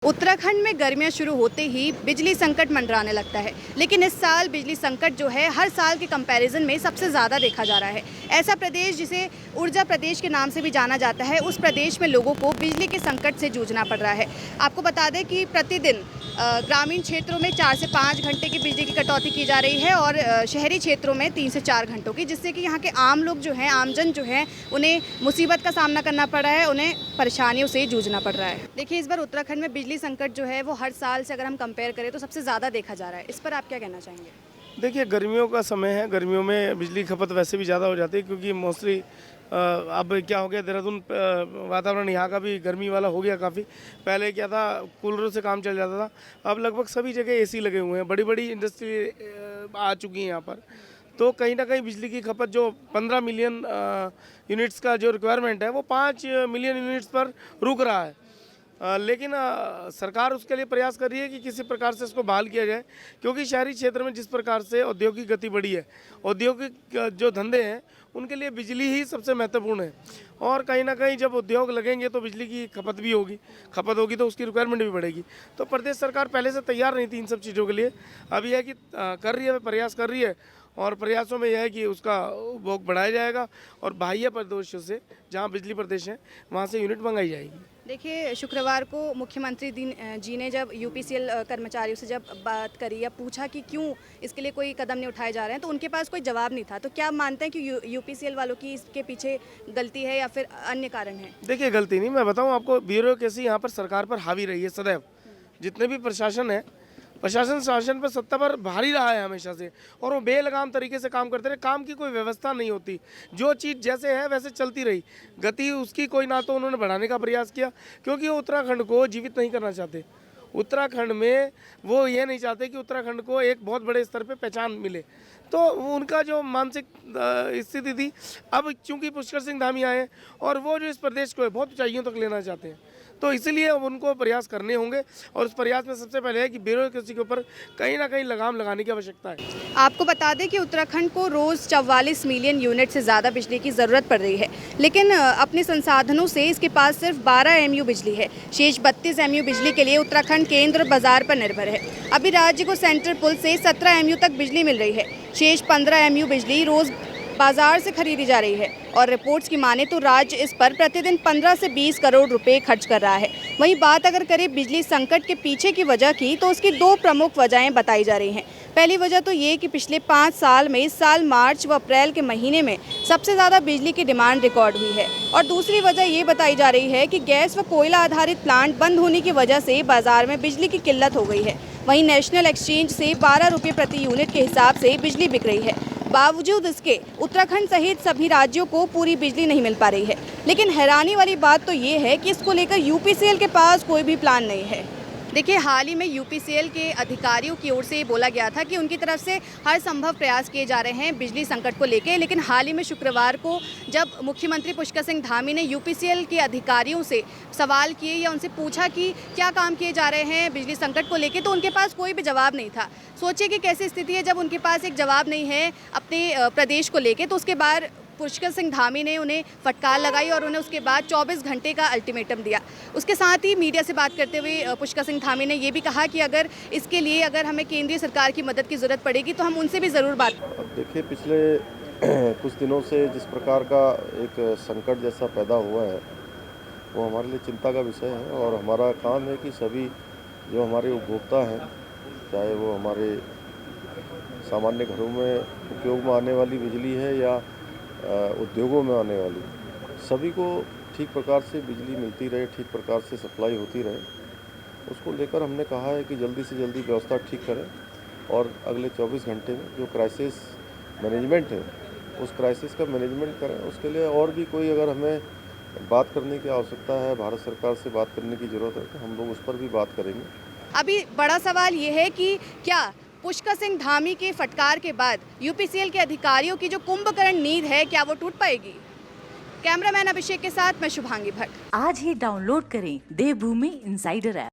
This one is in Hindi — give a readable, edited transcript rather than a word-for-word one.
उत्तराखंड में गर्मियां शुरू होते ही बिजली संकट मंडराने लगता है, लेकिन इस साल बिजली संकट जो है हर साल के कंपैरिजन में सबसे ज़्यादा देखा जा रहा है। ऐसा प्रदेश जिसे ऊर्जा प्रदेश के नाम से भी जाना जाता है, उस प्रदेश में लोगों को बिजली के संकट से जूझना पड़ रहा है। आपको बता दें कि प्रतिदिन ग्रामीण क्षेत्रों में 4 से 5 घंटे की बिजली की कटौती की जा रही है और शहरी क्षेत्रों में 3 से 4 घंटों की, जिससे कि यहाँ के आम लोग जो हैं, आमजन जो हैं, उन्हें मुसीबत का सामना करना पड़ रहा है, उन्हें परेशानियों से जूझना पड़ रहा है। देखिए, इस बार उत्तराखंड में बिजली संकट जो है वो हर साल से अगर हम कंपेयर करें तो सबसे ज़्यादा देखा जा रहा है। इस पर आप क्या कहना चाहेंगे? देखिए, गर्मियों का समय है। गर्मियों में बिजली खपत वैसे भी ज़्यादा हो जाती है, क्योंकि मोस्टली अब क्या हो गया, देहरादून वातावरण यहाँ का भी गर्मी वाला हो गया काफ़ी। पहले क्या था, कूलरों से काम चल जाता था। अब लगभग सभी जगह एसी लगे हुए हैं। बड़ी बड़ी इंडस्ट्री आ चुकी हैं यहाँ पर। तो कहीं ना कहीं बिजली की खपत जो 15 मिलियन यूनिट्स का जो रिक्वायरमेंट है, वो 5 मिलियन यूनिट्स पर रुक रहा है। लेकिन सरकार उसके लिए प्रयास कर रही है कि किसी प्रकार से इसको बहाल किया जाए, क्योंकि शहरी क्षेत्र में जिस प्रकार से औद्योगिक गति बढ़ी है, औद्योगिक जो धंधे हैं उनके लिए बिजली ही सबसे महत्वपूर्ण है। और कहीं ना कहीं जब उद्योग लगेंगे तो बिजली की खपत भी होगी, खपत होगी तो उसकी रिक्वायरमेंट भी बढ़ेगी। तो प्रदेश सरकार पहले से तैयार नहीं थी इन सब चीज़ों के लिए। अब यह है कि कर रही है, प्रयास कर रही है, और प्रयासों में यह है कि उसका उपभोग बढ़ाया जाएगा और बाह्य प्रदेशों से, जहाँ बिजली प्रदेश हैं, वहाँ से यूनिट मंगाई जाएगी। देखिए, शुक्रवार को मुख्यमंत्री जी ने जब यूपीसीएल कर्मचारियों से जब बात करी या पूछा कि क्यों इसके लिए कोई कदम नहीं उठाए जा रहे हैं, तो उनके पास कोई जवाब नहीं था। तो क्या आप मानते हैं कि यूपीसीएल वालों की इसके पीछे गलती है या फिर अन्य कारण है? देखिए, गलती नहीं, मैं बताऊं आपको, ब्यूरोक्रेसी यहाँ पर सरकार पर हावी रही है सदैव। जितने भी प्रशासन है, प्रशासन शासन पर, सत्ता पर भारी रहा है हमेशा से, और वो बेलगाम तरीके से काम करते रहे। काम की कोई व्यवस्था नहीं होती, जो चीज़ जैसे है वैसे चलती रही। गति उसकी कोई ना तो उन्होंने बढ़ाने का प्रयास किया, क्योंकि वो उत्तराखंड को जीवित नहीं करना चाहते। उत्तराखंड में वो ये नहीं चाहते कि उत्तराखंड को एक बहुत बड़े स्तर पे पहचान मिले। तो उनका जो मानसिक स्थिति थी, अब चूंकि पुष्कर सिंह धामी आए और वो जो इस प्रदेश को बहुत ऊंचाइयों तक लेना चाहते हैं, तो इसीलिए अब उनको प्रयास करने होंगे। और उस प्रयास में सबसे पहले है कि ब्यूरोक्रेसी के ऊपर कहीं ना कहीं लगाम लगाने की आवश्यकता है। आपको बता दें कि उत्तराखंड को रोज़ 44 मिलियन यूनिट से ज़्यादा बिजली की ज़रूरत पड़ रही है, लेकिन अपने संसाधनों से इसके पास सिर्फ 12 एमयू बिजली है। शेष 32 एमयू बिजली के लिए उत्तराखंड केंद्र बाजार पर निर्भर है। अभी राज्य को सेंट्रल पुल से 17 एमयू तक बिजली मिल रही है। शेष 15 एमयू बिजली रोज़ बाजार से खरीदी जा रही है, और रिपोर्ट्स की माने तो राज्य इस पर प्रतिदिन 15 से 20 करोड़ रुपए खर्च कर रहा है। वहीं बात अगर करें बिजली संकट के पीछे की वजह की, तो उसकी 2 प्रमुख वजहें बताई जा रही हैं। पहली वजह तो ये कि पिछले 5 साल में इस साल मार्च व अप्रैल के महीने में सबसे ज़्यादा बिजली की डिमांड रिकॉर्ड हुई है, और दूसरी वजह ये बताई जा रही है कि गैस व कोयला आधारित प्लांट बंद होने की वजह से बाजार में बिजली की किल्लत हो गई है। वहीं नेशनल एक्सचेंज से 12 रुपये प्रति यूनिट के हिसाब से बिजली बिक रही है। बावजूद इसके उत्तराखंड सहित सभी राज्यों को पूरी बिजली नहीं मिल पा रही है। लेकिन हैरानी वाली बात तो ये है कि इसको लेकर यूपीसीएल के पास कोई भी प्लान नहीं है। देखिए, हाल ही में यूपीसीएल के अधिकारियों की ओर से बोला गया था कि उनकी तरफ से हर संभव प्रयास किए जा रहे हैं बिजली संकट को लेकर, लेकिन हाल ही में शुक्रवार को जब मुख्यमंत्री पुष्कर सिंह धामी ने यूपीसीएल के अधिकारियों से सवाल किए या उनसे पूछा कि क्या काम किए जा रहे हैं बिजली संकट को लेकर, तो उनके पास कोई भी जवाब नहीं था। सोचिए कि कैसी स्थिति है जब उनके पास एक जवाब नहीं है अपने प्रदेश को लेकर। तो उसके बाद पुष्कर सिंह धामी ने उन्हें फटकार लगाई और उन्हें उसके बाद 24 घंटे का अल्टीमेटम दिया। उसके साथ ही मीडिया से बात करते हुए पुष्कर सिंह धामी ने ये भी कहा कि अगर इसके लिए अगर हमें केंद्रीय सरकार की मदद की ज़रूरत पड़ेगी तो हम उनसे भी ज़रूर बात। अब देखिए, पिछले कुछ दिनों से जिस प्रकार का एक संकट जैसा पैदा हुआ है, वो हमारे लिए चिंता का विषय है। और हमारा काम है कि सभी जो हमारे उपभोक्ता हैं, चाहे वो हमारे सामान्य घरों में उपयोग में आने वाली बिजली है या उद्योगों में आने वाली, सभी को ठीक प्रकार से बिजली मिलती रहे, ठीक प्रकार से सप्लाई होती रहे, उसको लेकर हमने कहा है कि जल्दी से जल्दी व्यवस्था ठीक करें और अगले 24 घंटे में जो क्राइसिस मैनेजमेंट है, उस क्राइसिस का मैनेजमेंट करें। उसके लिए और भी कोई अगर हमें बात करने की आवश्यकता है, भारत सरकार से बात करने की ज़रूरत है, तो हम लोग उस पर भी बात करेंगे। अभी बड़ा सवाल ये है कि क्या पुष्कर सिंह धामी के फटकार के बाद यूपीसीएल के अधिकारियों की जो कुंभकर्ण नींद है, क्या वो टूट पाएगी? कैमरामैन अभिषेक के साथ मैं शुभांगी भट्ट। आज ही डाउनलोड करें देवभूमि इंसाइडर ऐप।